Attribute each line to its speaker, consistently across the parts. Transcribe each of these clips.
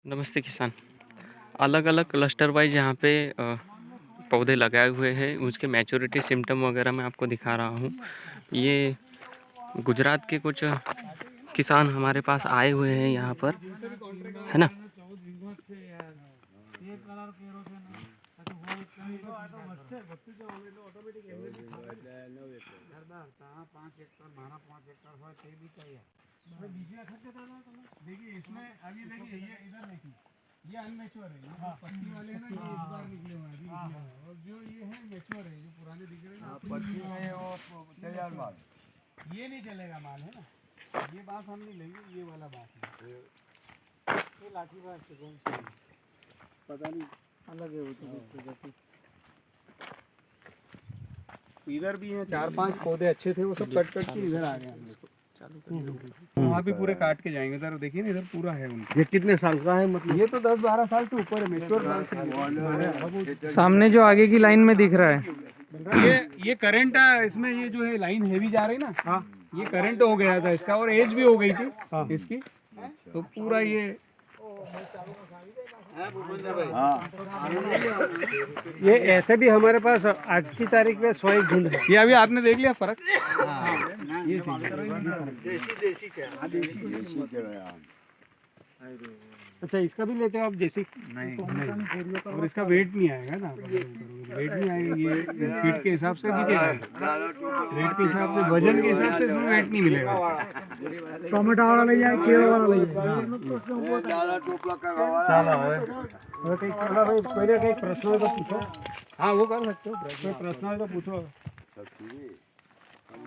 Speaker 1: नमस्ते किसान। अलग अलग क्लस्टर वाइज यहाँ पे पौधे लगाए हुए हैं। उसके मैच्योरिटी सिम्टम वगैरह मैं आपको दिखा रहा हूँ। ये गुजरात के कुछ किसान हमारे पास आए हुए हैं यहाँ पर, है ना।
Speaker 2: देखिए इसमें अभी देखिए ये इधर देखिए ये अनमेच्योर है, ये पत्ती वाले हैं ना, ये इस बार निकले हुए हैं अभी निकले हुए हैं। और जो ये है मेच्योर है, जो पुराने दिख रहे हैं ना पत्ती में वो तैयार माल, ये नहीं चलेगा माल, है ना। ये बांस हम नहीं लेंगे, ये वाला बांस है, ये लाठी बांस से कौन सी पता नहीं, अलग है वो तो। इधर भी हैं 4-5 पौधे अच्छे थे, वो सब कट के इधर आ गए हम लोग। वहाँ भी पूरे काट के जाएंगे। इधर देखिए ना, इधर पूरा है उनका।
Speaker 3: ये कितने साल का है मतलब?
Speaker 2: ये तो 10-12 साल से ऊपर है, मेच्योर।
Speaker 4: सामने जो आगे की लाइन में दिख रहा है
Speaker 2: ये करंट इसमें, ये जो है लाइन हेवी जा रही ना, हाँ ये करंट हो गया था इसका, और एज भी हो गई थी इसकी, तो पूरा ये
Speaker 3: ये ऐसे भी हमारे पास आज की तारीख में 100 झुंड है।
Speaker 2: ये अभी आपने देख लिया फर्क। ये
Speaker 3: अच्छा, इसका भी लेते हो आप देसी?
Speaker 2: नहीं, और इसका वेट नहीं आएगा ना, वेट नहीं आएगा, ये फीट के हिसाब से भी देगा, रेट के हिसाब से, वजन के हिसाब से इसमें वेट नहीं मिलेगा।
Speaker 3: टोमेटो वाला ले जाए, केला वाला ले जाए। भाई पहले कहीं प्रश्न हो तो पूछो।
Speaker 2: हाँ वो कर सकते हो, प्रश्न हो तो पूछो।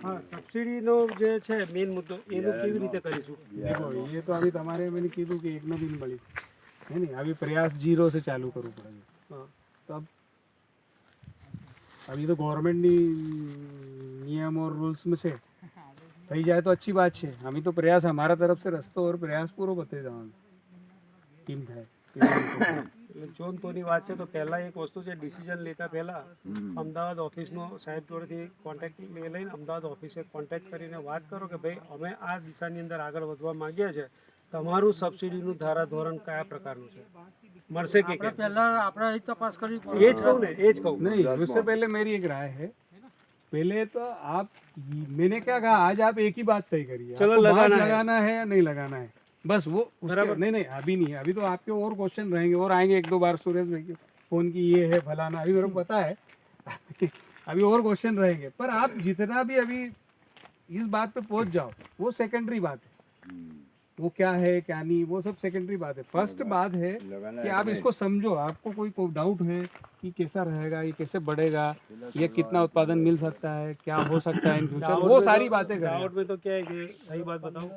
Speaker 3: हाँ, સબસિડીનો જે છે મેઇન મુદ્દો એનું કેવી રીતે કરીશું?
Speaker 2: देखो ये तो अभी तुम्हारे मैंने कीधु कि एक दिन बड़ी है नहीं, अभी प्रयास 0 से चालू करूँ पड़ेगा। हाँ, तब अभी तो गवर्नमेंट नियम और रूल्स में से થઈ જાય તો अच्छी बात છે। अभी तो प्रयास हमारा तरफ से रस्तो और प्रयास पूरो बते जवान टीम થાય।
Speaker 3: એટલે જોનતોની વાત છે તો પહેલાં એક વસ્તુ છે, ડિસિઝન લેતા પહેલાં અમદાવાદ ઓફિસનો સાહેબ જોડેથી કોન્ટેક્ટ લઈને અમદાવાદ ઓફિસે કોન્ટેક્ટ કરીને વાત કરો કે ભાઈ અમે આ દિશાની અંદર આગળ વધવા માંગીએ છીએ, તમારું સબસિડીનું ધારાધોરણ કયા પ્રકારનું છે, મળશે કે કેમ? પહેલાં આપણે અહીં તપાસ કરવી પડે। એ જ કહું ને, એ જ કહું।
Speaker 2: नहीं, उससे पहले मेरी एक राय है, पहले तो आप, मैंने क्या कहा, आज आप एक ही बात तय करिए,
Speaker 3: चलो
Speaker 2: आपको बांस
Speaker 3: लगाना है।
Speaker 2: लगाना है या नहीं लगाना है, बस वो
Speaker 3: बराबर।
Speaker 2: नहीं नहीं अभी नहीं है, अभी तो आपके और क्वेश्चन रहेंगे और आएंगे 1-2 बार सुरेश भाई के फोन की, ये है फलाना, अभी मेरे को पता है अभी और क्वेश्चन रहेंगे, पर आप जितना भी अभी इस बात पे पहुंच जाओ वो सेकेंडरी बात है, वो क्या है क्या नहीं वो सब सेकेंडरी बात है। फर्स्ट बात है कि आप इसको समझो, आपको कोई डाउट है कि कैसा रहेगा, ये कैसे बढ़ेगा, ये कितना उत्पादन मिल सकता है, क्या हो सकता है इन फ्यूचर, वो सारी बातें करें।
Speaker 3: डाउट में तो क्या है कि सही बात बताऊं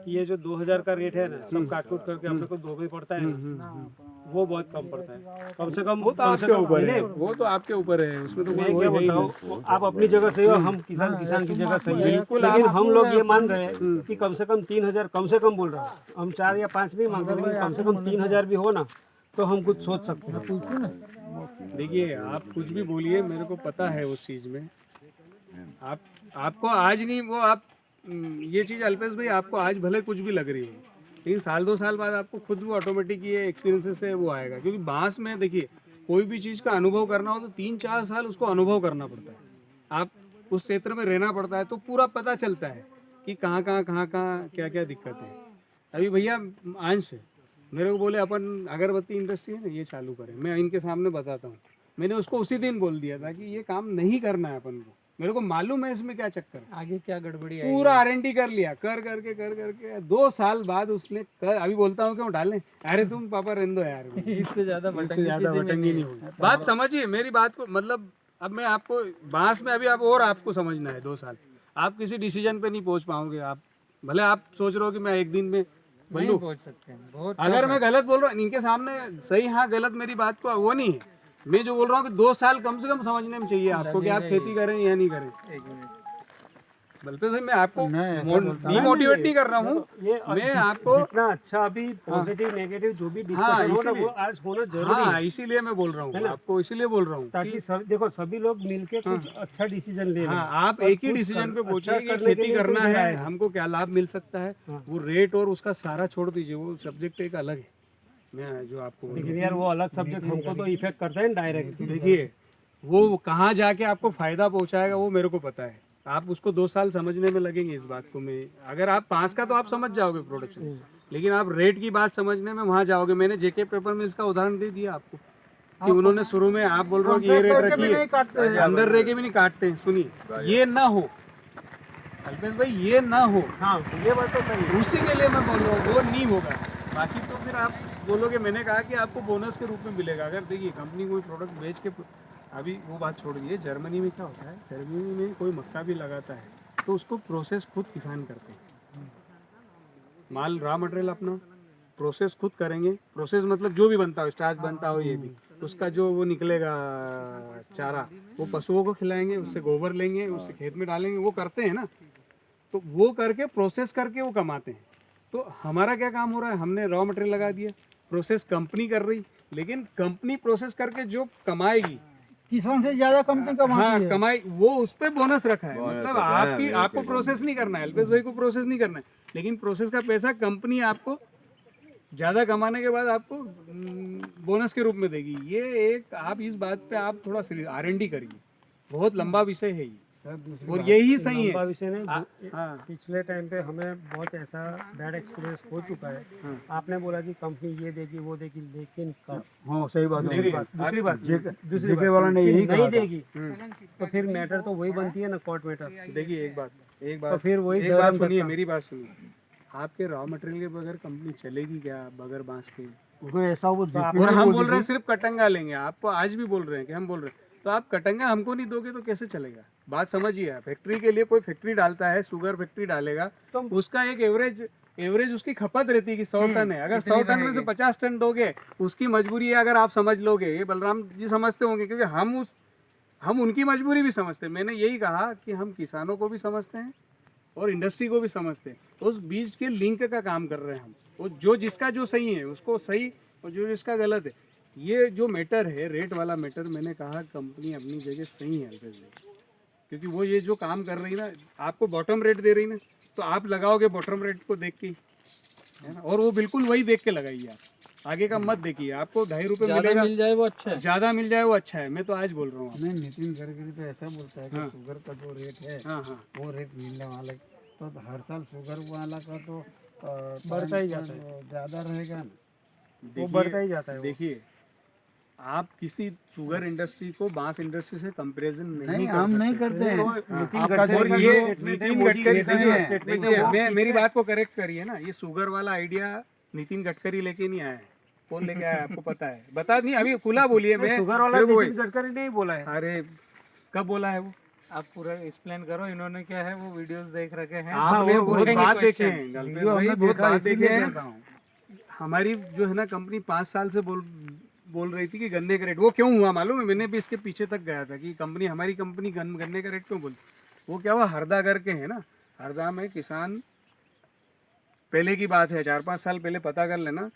Speaker 3: कि ये जो 2000 का रेट है ना, सब काट करके अपने को 2 में पड़ता है ना, वो बहुत कम पड़ता है। कम से कम
Speaker 2: वो तो आपके ऊपर है, वो तो आपके ऊपर है, उसमें तो
Speaker 3: मैं
Speaker 2: कोई
Speaker 3: क्या
Speaker 2: है ही नहीं।
Speaker 3: बताऊं, आप अपनी जगह सही हो, हम किसान की जगह सही है,
Speaker 2: बिल्कुल,
Speaker 3: लेकिन
Speaker 2: आप
Speaker 3: हम लोग ये मान रहे हैं कि कम से कम 3000, कम से कम बोल रहा हूँ, हम 4 या 5 नहीं मांग रहे, लेकिन कम से कम 3000 भी हो ना तो हम कुछ सोच सकते हैं।
Speaker 2: देखिए आप कुछ भी बोलिए, मेरे को पता है उस चीज़ में, आपको आज नहीं वो आप ये चीज़ अल्पेश भाई आपको आज भले कुछ भी लग रही है, लेकिन 1-2 साल बाद आपको खुद वो ऑटोमेटिक ये एक्सपीरियंसेस से वो आएगा। क्योंकि बांस में देखिए कोई भी चीज़ का अनुभव करना हो तो 3-4 साल उसको अनुभव करना पड़ता है, आप उस क्षेत्र में रहना पड़ता है, तो पूरा पता चलता है कि कहाँ क्या क्या दिक्कत है। अभी भैया अंश मेरे को बोले अपन अगरबत्ती इंडस्ट्री है ना, ये चालू करें, मैं इनके सामने बताता हूँ, मैंने उसको उसी दिन बोल दिया था कि ये काम नहीं करना है अपन को, मेरे को मालूम है इसमें क्या चक्कर है,
Speaker 4: आगे क्या गड़बड़ी है।
Speaker 2: पूरा R&D कर लिया, कर करके 2 साल बाद उसने अभी बोलता हूँ क्यों डालें, अरे तुम पापा रहने दो यार,
Speaker 4: इससे ज्यादा
Speaker 2: बटंगी नहीं होगी। बात समझिए मेरी बात को, मतलब अब मैं आपको बांस में अभी आप और आपको समझना है 2 साल, आप किसी डिसीजन पे नहीं पहुंच पाओगे। आप भले आप सोच रहे हो कि मैं एक दिन में
Speaker 4: नहीं पहुंच सकते हैं, बहुत
Speaker 2: अगर मैं गलत बोल रहा हूँ इनके सामने, सही हाँ गलत मेरी बात को वो नहीं है, मैं जो बोल रहा हूँ कि 2 साल कम से कम समझने में चाहिए आपको कि आप खेती करें या नहीं करें।
Speaker 4: एक मिनट,
Speaker 2: बल्कि भाई मैं आपको डिमोटिवेट नहीं कर रहा हूँ, मैं आपको
Speaker 3: जितना अच्छा अभी पॉजिटिव नेगेटिव जो भी डिस्कशन हो ना वो आज होना जरूरी है।
Speaker 2: हाँ इसीलिए मैं बोल रहा हूँ, आपको इसीलिए बोल रहा हूँ
Speaker 3: ताकि देखो सभी लोग मिलके कुछ अच्छा डिसीजन ले लें।
Speaker 2: हाँ, आप एक ही डिसीजन पे पहुंचिए कि खेती करना है, हमको क्या लाभ मिल सकता है, वो रेट और उसका सारा छोड़ दीजिए, वो सब्जेक्ट एक अलग है, मैं जो आपको बोल रहा
Speaker 3: लेकिन यार वो अलग सब्जेक्ट हमको तो इफेक्ट करता है डायरेक्ट।
Speaker 2: हूँ। देखिए वो कहाँ जाके आपको फायदा पहुंचाएगा वो मेरे को पता है। आप उसको 2 साल समझने में लगेंगे इस बात को। मैं अगर आप 5 का तो आप समझ जाओगे प्रोडक्शन, लेकिन आप रेट की बात समझने में वहाँ जाओगे। मैंने जेके पेपर मिल्स का उदाहरण दे दिया आपको कि उन्होंने शुरू में, आप बोल रहे हो कि ये रेट रखी है, अंदर रह के भी नहीं काटते हैं। सुनिए, ये ना हो अल्पेश भाई, ये ना हो।
Speaker 3: हाँ ये बात तो सही है।
Speaker 2: उसी के लिए मैं बोल रहा हूँ, वो नहीं होगा। बाकी तो फिर आप बोलोगे, मैंने कहा कि आपको बोनस के रूप में मिलेगा। अगर देखिए कंपनी कोई प्रोडक्ट बेच के, अभी वो बात छोड़ दीजिए, जर्मनी में क्या होता है, जर्मनी में कोई मक्का भी लगाता है तो उसको प्रोसेस खुद किसान करते हैं। माल रॉ मटेरियल अपना प्रोसेस खुद करेंगे। प्रोसेस मतलब जो भी बनता हो, स्टार्च बनता हो, ये भी उसका जो वो निकलेगा चारा, वो पशुओं को खिलाएंगे, उससे गोबर लेंगे, उससे खेत में डालेंगे। वो करते हैं ना, तो वो करके प्रोसेस करके वो कमाते हैं। तो हमारा क्या काम हो रहा है, हमने रॉ मटेरियल लगा दिया, प्रोसेस कंपनी कर रही, लेकिन कंपनी प्रोसेस करके जो कमाएगी,
Speaker 5: किसान से ज्यादा कंपनी कमाती
Speaker 2: हाँ
Speaker 5: है।
Speaker 2: कमाई, वो उस पे बोनस रखा है। मतलब आपकी, आपको प्रोसेस नहीं करना है, अल्पेश भाई को प्रोसेस नहीं करना है, लेकिन प्रोसेस का पैसा कंपनी आपको ज़्यादा कमाने के बाद आपको बोनस के रूप में देगी। ये एक, आप इस बात पे आप थोड़ा R&D करिए, बहुत लंबा विषय है ये, और यही सही
Speaker 3: लंबा
Speaker 2: है।
Speaker 3: विषय नहीं।
Speaker 2: हाँ
Speaker 3: पिछले टाइम पे हमें बहुत ऐसा बैड एक्सपीरियंस हो चुका है। आपने बोला कि कंपनी ये देगी वो देगी, लेकिन कब?
Speaker 5: हाँ सही बात है।
Speaker 3: दूसरी बात दूसरी
Speaker 5: जेके
Speaker 3: बात
Speaker 5: वाला ने यही
Speaker 3: नहीं देगी तो फिर मैटर तो वही बनती है ना, कोर्ट मैटर।
Speaker 2: देखिए एक बात
Speaker 3: तो फिर वही
Speaker 2: एक बात सुनिए, मेरी बात सुनिए। आपके रॉ मटेरियल के बगैर कंपनी चलेगी क्या, बगैर बांस के?
Speaker 5: उनको ऐसा वो
Speaker 2: और हम बोल रहे हैं सिर्फ कटंगा लेंगे, आपको आज भी बोल रहे हैं कि हम बोल रहे हैं, तो आप कटंगा हमको नहीं दोगे तो कैसे चलेगा? बात समझिए आप। फैक्ट्री के लिए कोई फैक्ट्री डालता है, शुगर फैक्ट्री डालेगा, तो उसका एक एवरेज उसकी खपत रहती है कि 100 टन है। अगर 100 टन में से 50 टन दोगे, उसकी मजबूरी है। अगर आप समझ लोगे, ये बलराम जी समझते होंगे, क्योंकि हम उनकी मजबूरी भी समझते हैं। मैंने यही कहा कि हम किसानों को भी समझते हैं और इंडस्ट्री को भी समझते हैं। उस बीच के लिंक का काम कर रहे हैं हम। वो जो जिसका जो सही है उसको सही, और जो जिसका गलत है, ये जो मैटर है, रेट वाला मैटर, मैंने कहा कंपनी अपनी जगह सही है अल्पेश भाई, क्योंकि वो ये जो काम कर रही ना, आपको बॉटम रेट दे रही ना, तो आप लगाओगे बॉटम रेट को देख के, है ना, और वो बिल्कुल वही देख के लगाइए। आप आगे का मत देखिए, आपको 2.5 रुपये मिलेगा,
Speaker 4: मिल जाए वो अच्छा है।
Speaker 2: ज़्यादा मिल जाए वो अच्छा है। मैं तो आज बोल रहा हूँ।
Speaker 5: नहीं, नितिन गडकरी तो ऐसा बोलता है कि शुगर का जो रेट है
Speaker 2: हाँ हाँ,
Speaker 5: वो रेट मिलने वाला है। तो हर साल शुगर वाला का तो
Speaker 3: बढ़ता ही जाता है,
Speaker 5: ज्यादा रहेगा ना।
Speaker 3: वो बढ़ता ही जाता है।
Speaker 2: देखिए, आप किसी शुगर इंडस्ट्री को बांस इंडस्ट्री से कंपैरिजन नहीं कर
Speaker 5: हम
Speaker 2: सकते।
Speaker 5: नहीं करते हैं।
Speaker 2: आपका जो ये नितिन गडकरी, देखिए मेरी बात को करेक्ट करिए ना, ये शुगर वाला आइडिया नितिन गडकरी लेके नहीं आया है। कौन लेके आया है आपको पता है? बता नहीं, अभी खुला बोलिए। मैं
Speaker 3: शुगर वाला
Speaker 2: फिर वो-
Speaker 3: नितिन गडकरी नहीं बोला है।
Speaker 2: अरे कब बोला है वो?
Speaker 4: आप पूरा एक्सप्लेन करो। इन्होंने क्या है वो वीडियोस देख रखे हैं।
Speaker 2: आपने
Speaker 4: वो
Speaker 2: बहुत
Speaker 4: पूछेंगे
Speaker 2: बात देखे
Speaker 4: question।
Speaker 2: हैं गलपेश भाई, बहुत बात देखे हैं। हमारी जो है ना कंपनी 5 साल से बोल रही थी कि गन्ने का रेट, वो क्यों हुआ मालूम है? मैंने भी इसके पीछे तक गया था कि कंपनी, हमारी कंपनी गन्ने का रेट क्यों बोलती। वो क्या हुआ, हरदा करके है ना, हरदा में किसान, पहले की बात है 4-5 साल पहले, पता कर लेना,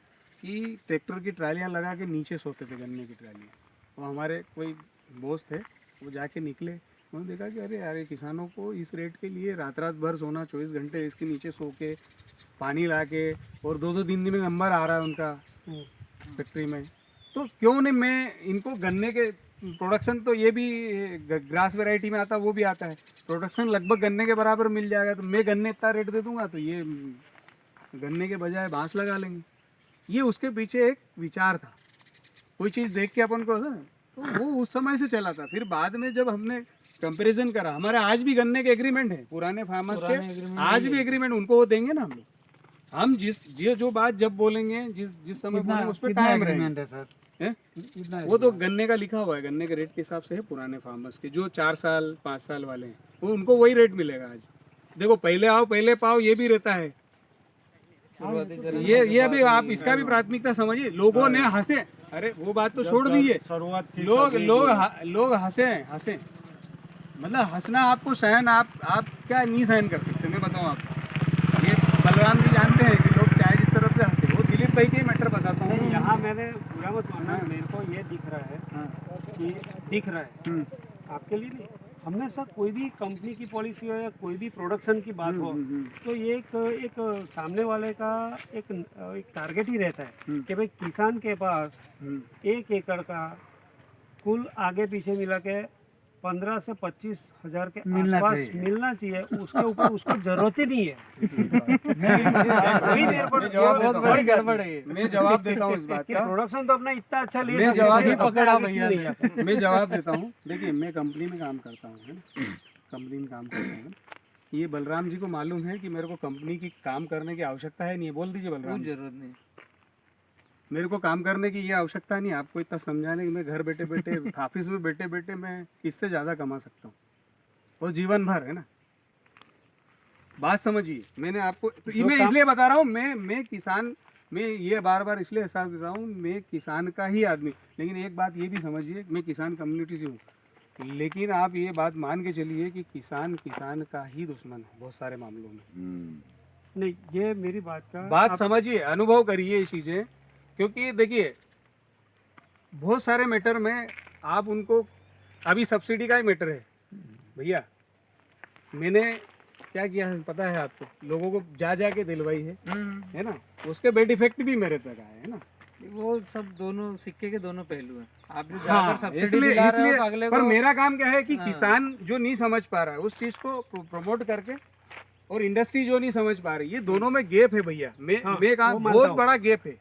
Speaker 2: कि ट्रैक्टर की ट्रालियाँ लगा के नीचे सोते थे गन्ने की ट्रालियाँ। वो हमारे कोई दोस्त थे, वो जाके निकले, उन्होंने देखा कि अरे यार, किसानों को इस रेट के लिए रात भर सोना, 24 घंटे इसके नीचे सो के, पानी ला के, और 2-2 दिन में नंबर आ रहा है उनका फैक्ट्री में। तो क्यों नहीं मैं इनको गन्ने के प्रोडक्शन, तो ये भी ग्रास वैरायटी में आता, वो भी आता है, प्रोडक्शन लगभग गन्ने के बराबर मिल जाएगा, तो मैं गन्ने इतना रेट दे दूंगा, तो ये गन्ने के बजाय बांस लगा लेंगे। ये उसके पीछे एक विचार था। कोई चीज़ देख के अपन को, तो वो उस समय से चला था। फिर बाद में जब हमने कंपैरिजन करा, हमारे आज भी गन्ने के एग्रीमेंट है पुराने फार्मर्स के, आज भी एग्रीमेंट उनको वो देंगे ना हम लोग। हम जो बात जब बोलेंगे, जिस समय बोलेंगे, उस पर टाइम रहेंगे
Speaker 5: है सर,
Speaker 2: हैं?
Speaker 5: कितना
Speaker 2: वो तो गन्ने का लिखा हुआ है, गन्ने के रेट के हिसाब से है पुराने फार्मर्स के, जो 4 साल 5 साल वाले हैं, वो उनको वही रेट मिलेगा आज। देखो, पहले आओ पहले पाओ, ये भी रहता है। ये अभी आप इसका भी प्राथमिकता समझिए। लोगों ने हंसे, अरे वो बात तो छोड़ दीजिए, लोग हंसे, मतलब हंसना आपको सहन, आप क्या नहीं सहन कर सकते, मैं बताऊँ आपको। ये बलराम जी जानते हैं कि लोग चाहे जिस तरफ से हंसे। वो दिलीप भाई के मैटर बताता हूँ।
Speaker 3: यहाँ मैंने पूरा मत मानना, मेरे को ये दिख रहा है कि दिख रहा है, आपके लिए नहीं, हमेशा कोई भी कंपनी की पॉलिसी हो या कोई भी प्रोडक्शन की बात हो तो ये एक सामने वाले का एक टारगेट ही रहता है कि भाई किसान के पास 1 एकड़ का कुल आगे पीछे मिला के 15 से 25 हजार के आसपास मिलना चाहिए। उसके ऊपर उसको जरूरत ही नहीं है।
Speaker 4: बहुत बड़ी गड़बड़ है ये।
Speaker 2: मैं जवाब देता हूँ इस बात का।
Speaker 3: प्रोडक्शन तो अपना इतना अच्छा ले
Speaker 2: मैं जवाब
Speaker 3: सकते हैं,
Speaker 4: पकड़ा भैया ने।
Speaker 3: नहीं आता।
Speaker 2: मैं जवाब देता हूँ। देखिए मैं कंपनी में काम करता हूँ, है ना, कंपनी में काम करता हूँ। ये बलराम जी को मालूम है कि मेरे को कंपनी की काम करने की आवश्यकता है नहीं है। बोल दीजिए बलराम जी।
Speaker 4: जरूरत नहीं।
Speaker 2: मेरे को काम करने की ये आवश्यकता नहीं है। आपको इतना समझाने कि मैं घर बैठे बैठे ऑफिस में बैठे बैठे मैं इससे ज़्यादा कमा सकता हूँ और जीवन भर, है ना। बात समझिए। मैंने आपको तो ये मैं इसलिए बता रहा हूँ, मैं किसान, मैं ये बार बार इसलिए एहसास देता हूँ मैं किसान का ही आदमी। लेकिन एक बात ये भी समझिए, मैं किसान कम्युनिटी से हूँ, लेकिन आप ये बात मान के चलिए कि किसान का ही दुश्मन है बहुत सारे मामलों में।
Speaker 3: नहीं, ये मेरी बात का
Speaker 2: बात समझिए, अनुभव करिए ये चीज़ें। क्योंकि देखिए बहुत सारे मैटर में आप उनको, अभी सब्सिडी का ही मैटर है भैया, मैंने क्या किया है पता है आपको, लोगों को जा के दिलवाई है ना, उसके बेड इफेक्ट भी मेरे तक आए, है ना।
Speaker 4: वो सब दोनों सिक्के के दोनों पहलू हैं। आप जो
Speaker 2: हाँ,
Speaker 4: जाकर सब्सिडी
Speaker 2: इसलिए
Speaker 4: दिला रहे हो
Speaker 2: इसलिए
Speaker 4: तो अगले
Speaker 2: पर
Speaker 4: को
Speaker 2: मेरा काम क्या है कि किसान जो नहीं समझ पा रहा है उस चीज़ को प्रमोट करके, और इंडस्ट्री जो नहीं समझ पा रही, ये दोनों में गैप है भैया। मैं काम बहुत बड़ा गैप है।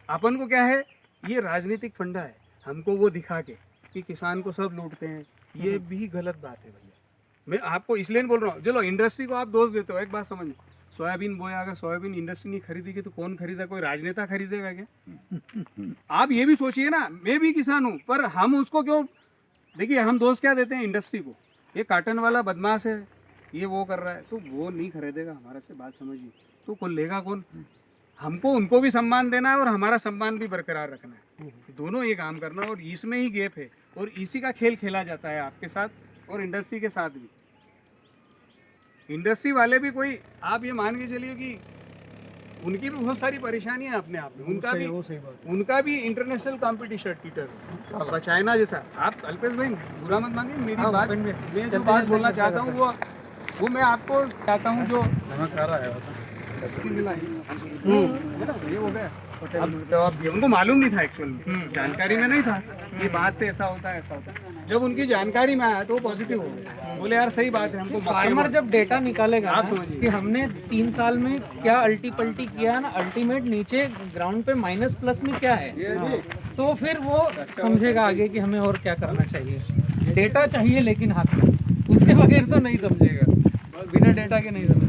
Speaker 2: अपन को क्या है, ये राजनीतिक फंडा है, हमको वो दिखा के कि किसान को सब लूटते हैं, ये भी गलत बात है भैया। मैं आपको इसलिए नहीं बोल रहा हूँ। चलो इंडस्ट्री को आप दोष देते हो, एक बात समझ, सोयाबीन बोया, अगर सोयाबीन इंडस्ट्री नहीं खरीदेगी तो कौन खरीदा? कोई राजनेता खरीदेगा क्या? आप ये भी सोचिए ना, मैं भी किसान हूँ, पर हम उसको क्यों, देखिए हम दोष क्या देते हैं इंडस्ट्री को, ये काटन वाला बदमाश है, ये वो कर रहा है, तो वो नहीं खरीदेगा हमारे से। बात समझिए, तो कौन लेगा? कौन? हमको उनको भी सम्मान देना है और हमारा सम्मान भी बरकरार रखना है, दोनों ये काम करना। और इसमें ही गैप है और इसी का खेल खेला जाता है आपके साथ और इंडस्ट्री के साथ भी। इंडस्ट्री वाले भी कोई, आप ये मान के चलिए कि उनकी भी बहुत सारी परेशानियां अपने आप में, उनका भी इंटरनेशनल कॉम्पिटिशन टीटर चाइना जैसा। आप अल्पेश भाई बुरा मत मानिए, मेरी बात, मैं जो बात बोलना चाहता हूँ वो मैं आपको चाहता हूँ जो ये हो गया। अब उनको मालूम नहीं था, एक्चुअली जानकारी में नहीं था ये बात से ऐसा होता है ऐसा होता है। जब उनकी जानकारी में आया तो वो पॉजिटिव हो गए, बोले यार सही बात है। हमको
Speaker 4: फार्मर जब डेटा निकालेगा ना कि हमने 3 साल में क्या अल्टी पल्टी किया ना, अल्टीमेट नीचे ग्राउंड पे माइनस प्लस में क्या है, तो फिर वो समझेगा आगे कि हमें और क्या करना चाहिए। डेटा चाहिए लेकिन हाथ में, उसके बगैर तो नहीं समझेगा, बिना डेटा के नहीं समझेगा।